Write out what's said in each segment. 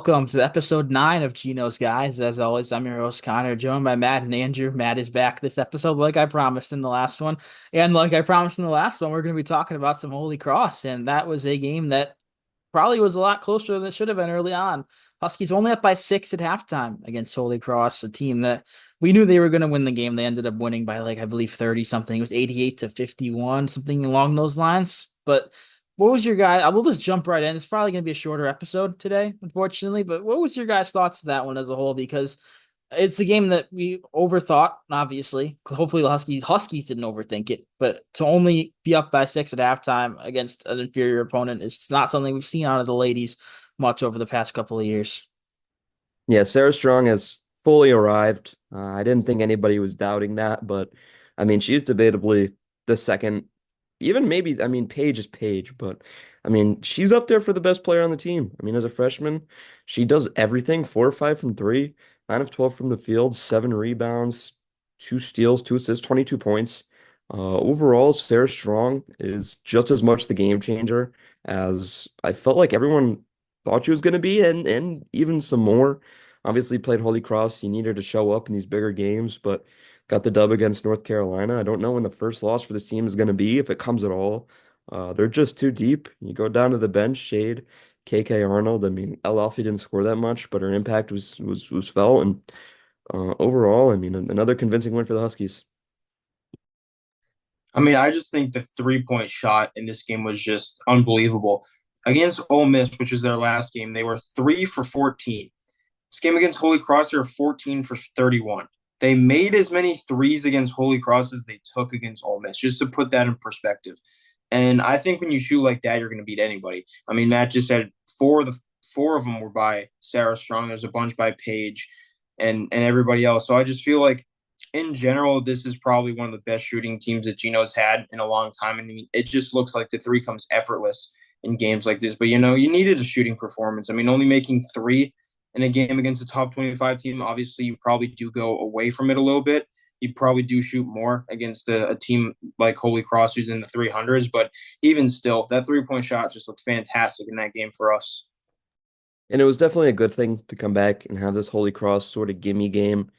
Welcome to episode 9 of Geno's Guys. As always, I'm your host, Connor, joined by Matt and Andrew. Matt is back this episode, like I promised in the last one. And like I promised in the last one, we're going to be talking about some Holy Cross. And that was a game that probably was a lot closer than it should have been early on. Huskies only up by 6 at halftime against Holy Cross, a team that we knew they were going to win the game. They ended up winning by, like, I believe 30 something. It was 88-51, something along those lines. But what was your guy? I will just jump right in. It's probably going to be a shorter episode today, unfortunately. But what was your guys' thoughts to that one as a whole? Because it's a game that we overthought, obviously. Hopefully, the Huskies didn't overthink it. But to only be up by 6 at halftime against an inferior opponent is not something we've seen out of the ladies much over the past couple of years. Yeah, Sarah Strong has fully arrived. I didn't think anybody was doubting that, but I mean, she's debatably the second, even maybe, I mean, Paige is Paige, but I mean, she's up there for the best player on the team. I mean, as a freshman, she does everything 4 or 5 from three, 9 of 12 from the field, 7 rebounds, 2 steals, 2 assists, 22 points. Overall, Sarah Strong is just as much the game changer as I felt like everyone thought she was going to be, and even some more. Obviously, played Holy Cross. You need her to show up in these bigger games, but got the dub against North Carolina. I don't know when the first loss for this team is going to be, if it comes at all. They're just too deep. You go down to the bench, Shade, KK Arnold. I mean, El Alfie didn't score that much, but her impact was felt. And overall, I mean, another convincing win for the Huskies. I mean, I just think the 3-point shot in this game was just unbelievable. Against Ole Miss, which was their last game, they were 3 for 14. This game against Holy Cross, they were 14 for 31. They made as many threes against Holy Cross as they took against Ole Miss, just to put that in perspective. And I think when you shoot like that, you're going to beat anybody. I mean, Matt just said four of them were by Sarah Strong. There's a bunch by Paige and everybody else. So I just feel like in general, this is probably one of the best shooting teams that Geno's had in a long time. I mean, it just looks like the three comes effortless in games like this. But, you needed a shooting performance. I mean, only making three in a game against a top 25 team, obviously, you probably do go away from it a little bit. You probably do shoot more against a team like Holy Cross, who's in the 300s. But even still, that 3-point shot just looked fantastic in that game for us. And it was definitely a good thing to come back and have this Holy Cross sort of gimme game,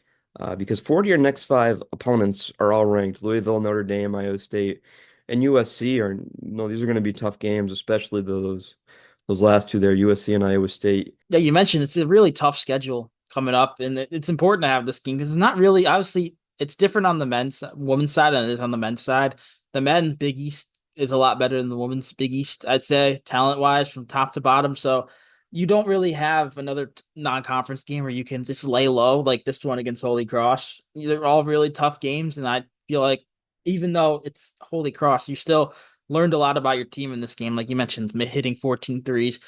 because 4 of your next 5 opponents are all ranked. Louisville, Notre Dame, Iowa State, and USC are, these are going to be tough games, especially those last two there, USC and Iowa State. Yeah, you mentioned it's a really tough schedule coming up, and it's important to have this game because it's not really obviously it's different on the women's side than it is on the men's side. The men Big East is a lot better than the women's Big East, I'd say, talent wise from top to bottom. So you don't really have another non-conference game where you can just lay low like this one against Holy Cross. They're all really tough games, and I feel like even though it's Holy Cross, you still learned a lot about your team in this game. Like you mentioned, hitting 14 threes.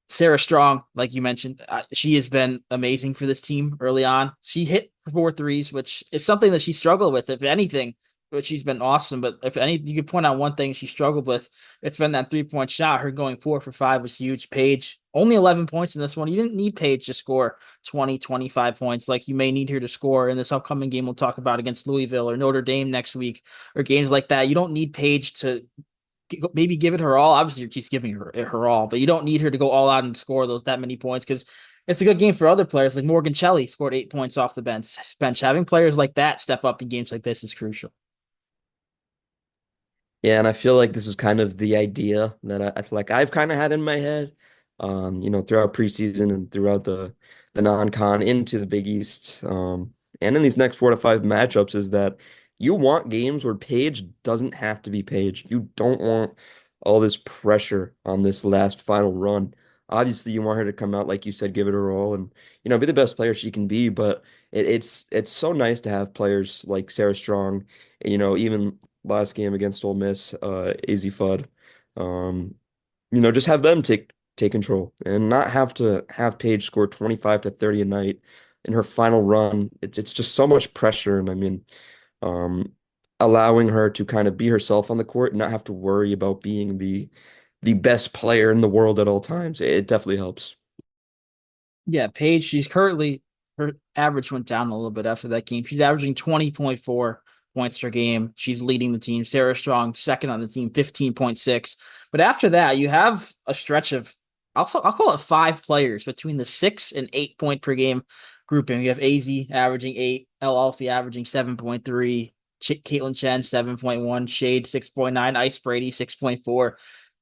Sarah Strong, like you mentioned, she has been amazing for this team early on. She hit 4 threes, which is something that she struggled with, if anything. But she's been awesome. But if any, you could point out one thing she struggled with, it's been that 3-point shot. Her going 4 for 5 was huge. Paige, only 11 points in this one. You didn't need Paige to score 20, 25 points like you may need her to score in this upcoming game we'll talk about against Louisville or Notre Dame next week or games like that. You don't need Paige to maybe give it her all. Obviously, she's giving her all, but you don't need her to go all out and score that many points because it's a good game for other players. Like Morgan Shelley scored 8 points off the bench. Having players like that step up in games like this is crucial. Yeah, and I feel like this is kind of the idea that I feel like I've kind of had in my head, throughout preseason and throughout the non-con into the Big East, and in these next 4 to 5 matchups is that you want games where Paige doesn't have to be Paige. You don't want all this pressure on this last final run. Obviously, you want her to come out like you said, give it her all, and be the best player she can be. But it's so nice to have players like Sarah Strong, even last game against Ole Miss, AZ Fudd. Just have them take control and not have to have Paige score 25 to 30 a night in her final run. It's just so much pressure, and I mean, um, allowing her to kind of be herself on the court and not have to worry about being the best player in the world at all times. It definitely helps. Yeah, Paige, she's currently her average went down a little bit after that game. She's averaging 20.4 points per game. She's leading the team. Sarah Strong, second on the team, 15.6. But after that, you have a stretch of I'll call it 5 players between the 6 and 8 point per game grouping. We have AZ averaging 8, El Alfie averaging 7.3, Caitlin Chen 7.1, Shade 6.9, Ice Brady 6.4.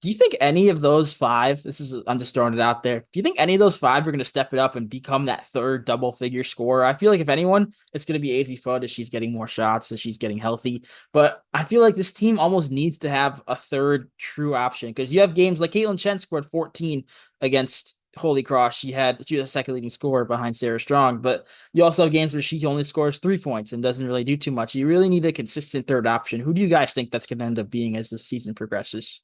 Do you think any of those five, I'm just throwing it out there. Do you think any of those five are going to step it up and become that third double figure scorer? I feel like if anyone, it's going to be AZ Fudd as she's getting more shots, as she's getting healthy. But I feel like this team almost needs to have a third true option because you have games like Caitlin Chen scored 14 against Holy Cross. She was the second leading scorer behind Sarah Strong, but you also have games where she only scores 3 points and doesn't really do too much. You really need a consistent third option. Who do you guys think that's going to end up being as the season progresses?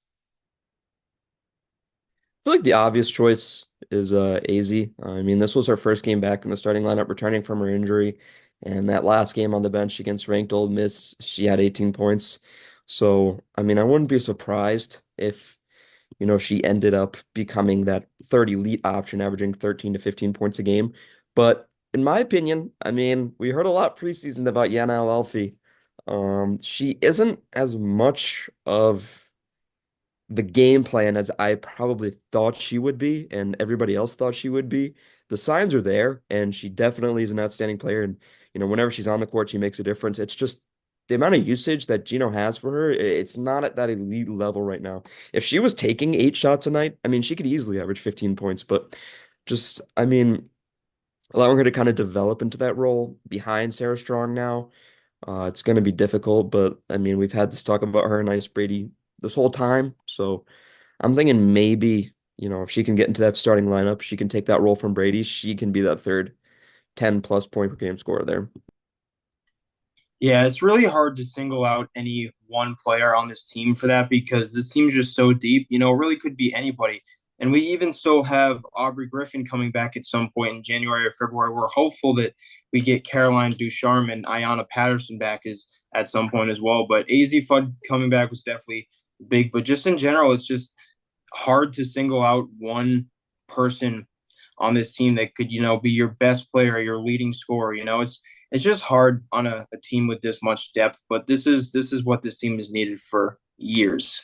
Feel like the obvious choice is AZ. I mean, this was her first game back in the starting lineup, returning from her injury. And that last game on the bench against ranked Old Miss, she had 18 points. So, I mean, I wouldn't be surprised if, she ended up becoming that third elite option, averaging 13 to 15 points a game. But in my opinion, I mean, we heard a lot preseason about Yana Alfi. She isn't as much of the game plan as I probably thought she would be, and everybody else thought she would be. The signs are there, and she definitely is an outstanding player. And whenever she's on the court, she makes a difference. It's just the amount of usage that Geno has for her. It's not at that elite level right now. If she was taking 8 shots a night, I mean, she could easily average 15 points. But just, I mean, allowing her to kind of develop into that role behind Sarah Strong now. It's going to be difficult, but I mean, we've had this talk about her and Ice Brady this whole time. So I'm thinking maybe, if she can get into that starting lineup, she can take that role from Brady. She can be that third 10 plus point per game scorer there. Yeah, it's really hard to single out any one player on this team for that because this team's just so deep. It really could be anybody. And we even still have Aubrey Griffin coming back at some point in January or February. We're hopeful that we get Caroline Ducharme and Ayanna Patterson back at some point as well. But AZ Fudd coming back was definitely big. But just in general, it's just hard to single out one person on this team that could, be your best player, your leading scorer. It's just hard on a team with this much depth, but this is what this team has needed for years.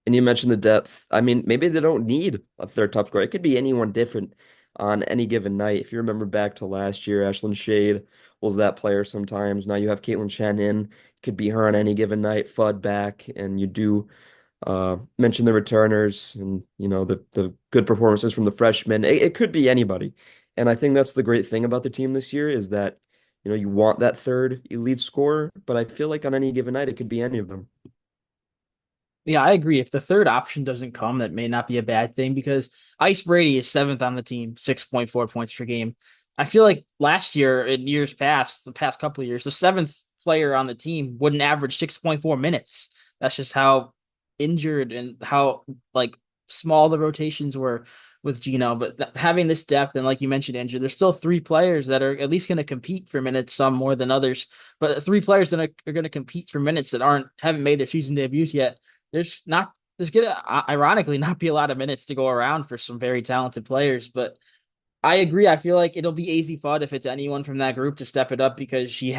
And you mentioned the depth. I mean, maybe they don't need a third top scorer. It could be anyone different on any given night. If you remember back to last year, Ashlyn Shade was that player sometimes. Now you have Caitlin Chen in. Could be her on any given night. Fudd back, and you do mention the returners and the good performances from the freshmen. It could be anybody, and I think that's the great thing about the team this year is that you want that third elite scorer, but I feel like on any given night it could be any of them. Yeah, I agree. If the third option doesn't come, that may not be a bad thing because Ice Brady is seventh on the team, 6.4 points per game. I feel like last year, in years past, the past couple of years, the seventh player on the team wouldn't average 6.4 minutes. That's just how injured and how like small the rotations were with Geno. But having this depth, and like you mentioned, Andrew, there's still 3 players that are at least going to compete for minutes, some more than others. But 3 players that are going to compete for minutes that haven't made their season debuts yet. There's gonna ironically not be a lot of minutes to go around for some very talented players, but I agree. I feel like it'll be AZ Fudd if it's anyone from that group to step it up because she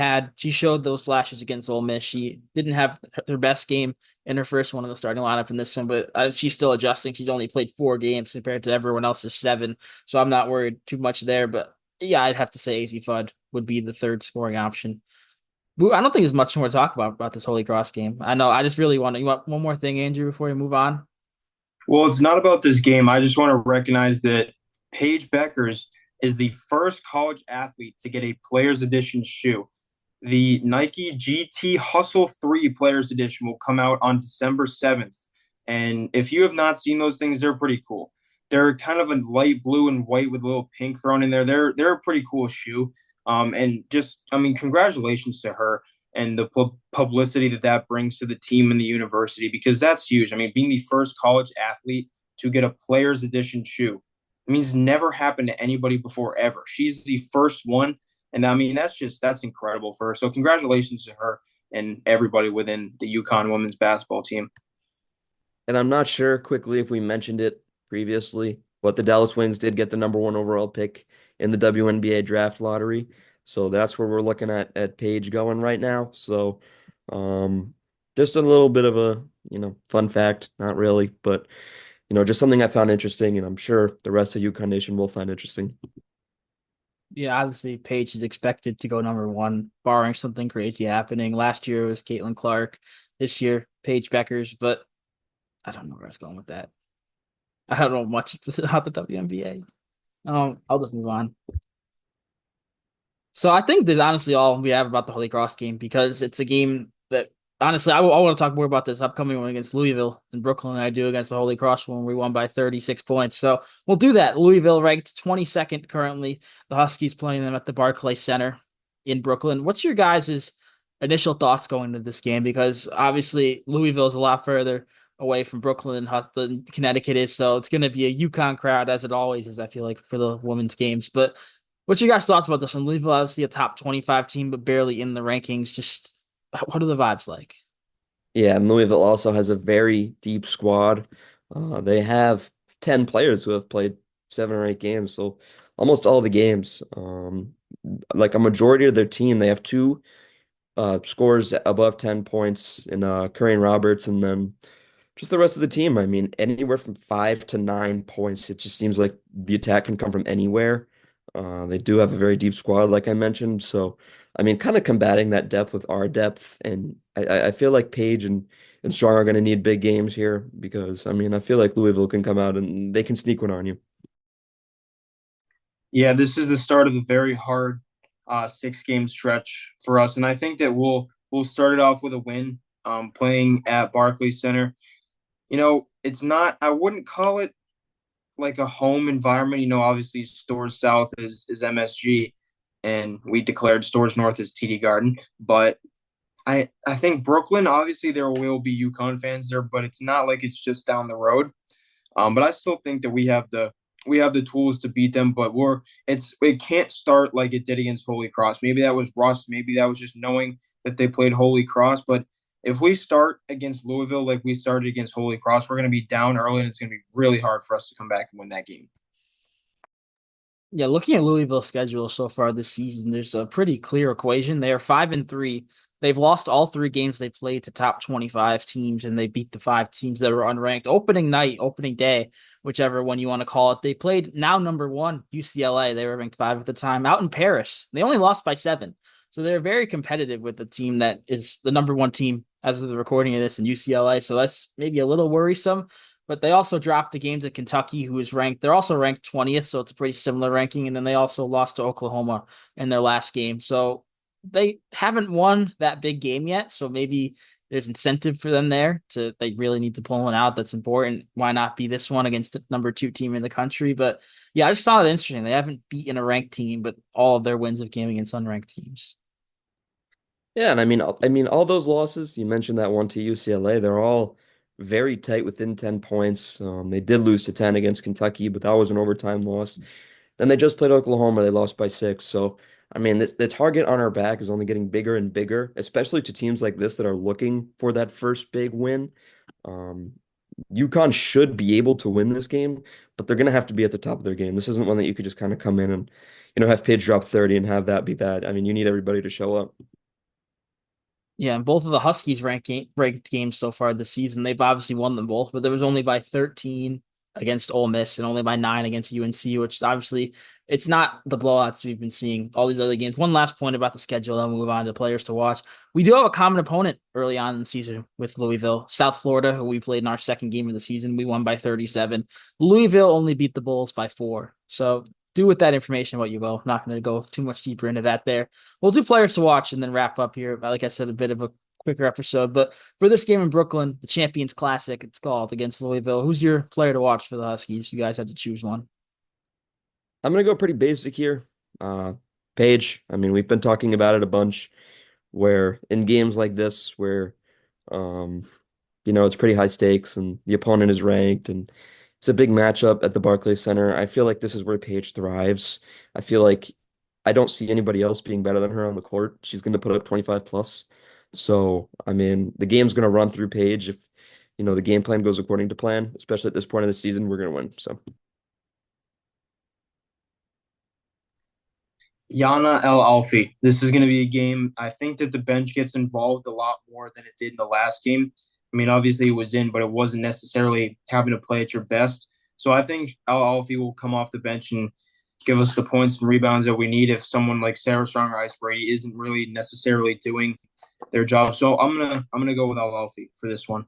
showed those flashes against Ole Miss. She didn't have her best game in her first one in the starting lineup in this one, but she's still adjusting. She's only played 4 games compared to everyone else's 7, so I'm not worried too much there. But yeah, I'd have to say AZ Fudd would be the third scoring option. I don't think there's much more to talk about this Holy Cross game. I know. I just really want to. You want one more thing, Andrew, before we move on? Well, it's not about this game. I just want to recognize that Paige Beckers is the first college athlete to get a Players Edition shoe. The Nike GT Hustle 3 Players Edition will come out on December 7th. And if you have not seen those things, they're pretty cool. They're kind of a light blue and white with a little pink thrown in there. They're a pretty cool shoe. And just, I mean, congratulations to her and the publicity that brings to the team and the university because that's huge. I mean, being the first college athlete to get a Players Edition shoe, it means never happened to anybody before ever. She's the first one, and I mean that's incredible for her. So congratulations to her and everybody within the UConn women's basketball team. And I'm not sure quickly if we mentioned it previously, but the Dallas Wings did get the number one overall pick in the WNBA draft lottery. So that's where we're looking at Paige going right now. So um just a little bit of a, fun fact, not really, but just something I found interesting, and I'm sure the rest of UConn Nation will find interesting. Yeah, obviously Paige is expected to go number one, barring something crazy happening. Last year it was Caitlin Clark. This year, Paige Beckers, but I don't know where I was going with that. I don't know much about the WNBA. I'll just move on. So I think there's honestly all we have about the Holy Cross game because it's a game that honestly I want to talk more about this upcoming one against Louisville and Brooklyn than I do against the Holy Cross when we won by 36 points. So we'll do that. Louisville ranked 22nd currently. The Huskies playing them at the Barclays Center in Brooklyn. What's your guys' initial thoughts going into this game? Because obviously Louisville is a lot further away from Brooklyn than Connecticut is, so it's going to be a UConn crowd as it always is. I feel like for the women's games, but what's your guys' thoughts about this one? Louisville, obviously a top 25 team, but barely in the rankings. Just what are the vibes like? Yeah, and Louisville also has a very deep squad. They have 10 players who have played 7 or 8 games, so almost all the games. Like a majority of their team, they have two scores above 10 points in Curry and Roberts, and then just the rest of the team. I mean, anywhere from 5 to 9 points. It just seems like the attack can come from anywhere. They do have a very deep squad, like I mentioned. So, I mean, kind of combating that depth with our depth. And I feel like Page and Strong are going to need big games here because, I mean, I feel like Louisville can come out and they can sneak one on you. Yeah, this is the start of a very hard 6 game stretch for us, and I think that we'll start it off with a win, playing at Barclays Center. It's not. I wouldn't call it like a home environment. Obviously Stores South is MSG, and we declared Stores North as TD Garden. But I think Brooklyn, obviously there will be UConn fans there, but it's not like it's just down the road. But I still think that we have the tools to beat them, but it can't start like it did against Holy Cross. Maybe that was rust. Maybe that was just knowing that they played Holy Cross. But if we start against Louisville like we started against Holy Cross, we're going to be down early, and it's going to be really hard for us to come back and win that game. Yeah, looking at Louisville's schedule so far this season, there's a pretty clear equation. They are 5-3. They've lost all 3 games they played to top 25 teams, and they beat the 5 teams that were unranked. Opening night, opening day, whichever one you want to call it. They played now number one, UCLA. They were ranked 5 at the time, out in Paris. They only lost by 7. So they're very competitive with the team that is the number one team as of the recording of this in UCLA. So that's maybe a little worrisome. But they also dropped the games at Kentucky, who is ranked. They're also ranked 20th, so it's a pretty similar ranking. And then they also lost to Oklahoma in their last game. So they haven't won that big game yet. So maybe there's incentive for them there to they really need to pull one out. That's important. Why not be this one against the number 2 team in the country? But yeah, I just found it interesting. They haven't beaten a ranked team, but all of their wins have came against unranked teams. Yeah, and I mean, all those losses, you mentioned that one to UCLA, they're all very tight within 10 points. They did lose to 10 against Kentucky, but that was an overtime loss. Then they just played Oklahoma. They lost by 6. So, I mean, the target on our back is only getting bigger and bigger, especially to teams like this that are looking for that first big win. Um, UConn should be able to win this game, but they're going to have to be at the top of their game. This isn't one that you could just kind of come in and, have Page drop 30 and have that be that. I mean, you need everybody to show up. Yeah, and both of the Huskies ranked games so far this season, they've obviously won them both, but there was only by 13 against Ole Miss and only by 9 against UNC, which obviously it's not the blowouts we've been seeing all these other games. One last point about the schedule, then we'll move on to players to watch. We do have a common opponent early on in the season with Louisville, South Florida, who we played in our second game of the season. We won by 37. Louisville only beat the Bulls by 4. So do with that information what you will. I'm not going to go too much deeper into that there. We'll do players to watch and then wrap up here. Like I said, a bit of a quicker episode. But for this game in Brooklyn, the Champions Classic, it's called against Louisville. Who's your player to watch for the Huskies? You guys had to choose one. I'm gonna go pretty basic here. Uh, Paige, I mean, we've been talking about it a bunch, where in games like this, where um, it's pretty high stakes and the opponent is ranked and it's a big matchup at the Barclays Center. I feel like this is where Paige thrives. I feel like I don't see anybody else being better than her on the court. She's going to put up 25 plus. So, I mean, the game's going to run through Paige if, the game plan goes according to plan, especially at this point of the season, we're going to win. So, Yana El Alfi. This is going to be a game. I think that the bench gets involved a lot more than it did in the last game. I mean, obviously it was in, but it wasn't necessarily having to play at your best. So I think Al Alfie will come off the bench and give us the points and rebounds that we need if someone like Sarah Strong or Ice Brady isn't really necessarily doing their job. So I'm gonna go with Al Alfie for this one.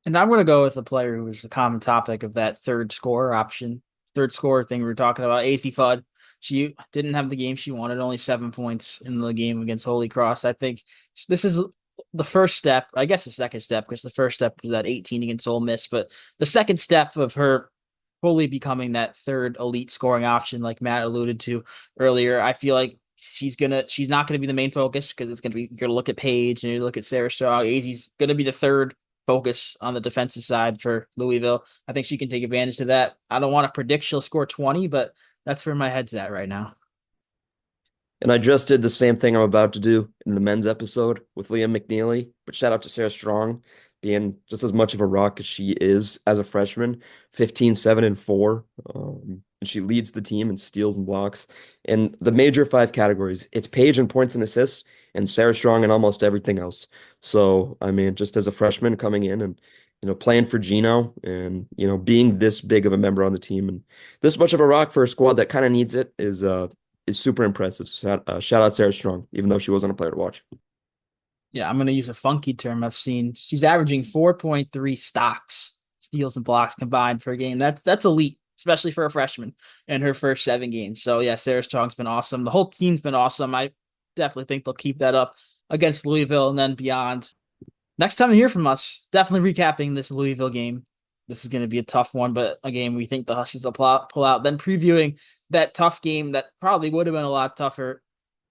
And I'm going to go with a player who was the common topic of that third scorer option, third scorer thing we were talking about, AC Fudd. She didn't have the game she wanted, only 7 points in the game against Holy Cross. I think this is the first step, I guess the second step, because the first step was at 18 against Ole Miss, but the second step of her fully becoming that third elite scoring option, like Matt alluded to earlier. I feel like she's not gonna be the main focus because it's gonna be you're gonna look at Paige and you look at Sarah Strong. AZ's gonna be the third focus on the defensive side for Louisville. I think she can take advantage of that. I don't want to predict she'll score 20, but that's where my head's at right now. And I just did the same thing I'm about to do in the men's episode with Liam McNeely. But shout out to Sarah Strong being just as much of a rock as she is as a freshman, 15, 7, and 4. And she leads the team in steals and blocks. In the major five categories, it's Paige in points and assists, and Sarah Strong in almost everything else. So, I mean, just as a freshman coming in and playing for Geno and, being this big of a member on the team and this much of a rock for a squad that kind of needs it is super impressive. Shout out Sarah Strong, even though she wasn't a player to watch. Yeah, I'm gonna use a funky term I've seen. She's averaging 4.3 stocks, steals and blocks combined per game. That's elite, especially for a freshman in her first 7 games. So yeah, Sarah Strong's been awesome. The whole team's been awesome. I definitely think they'll keep that up against Louisville and then beyond. Next time you hear from us, definitely recapping this Louisville game. This is going to be a tough one, but a game we think the Huskies will pull out. Then previewing that tough game that probably would have been a lot tougher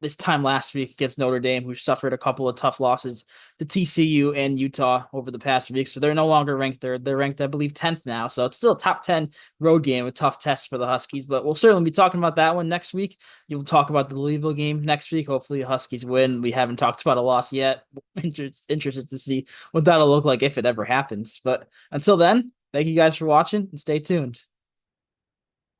this time last week against Notre Dame, who suffered a couple of tough losses to TCU and Utah over the past week. So they're no longer ranked third. They're ranked, I believe, 10th now. So it's still a top 10 road game, a tough test for the Huskies. But we'll certainly be talking about that one next week. You'll talk about the Louisville game next week. Hopefully, the Huskies win. We haven't talked about a loss yet. Interested to see what that'll look like if it ever happens. But until then, thank you guys for watching and stay tuned.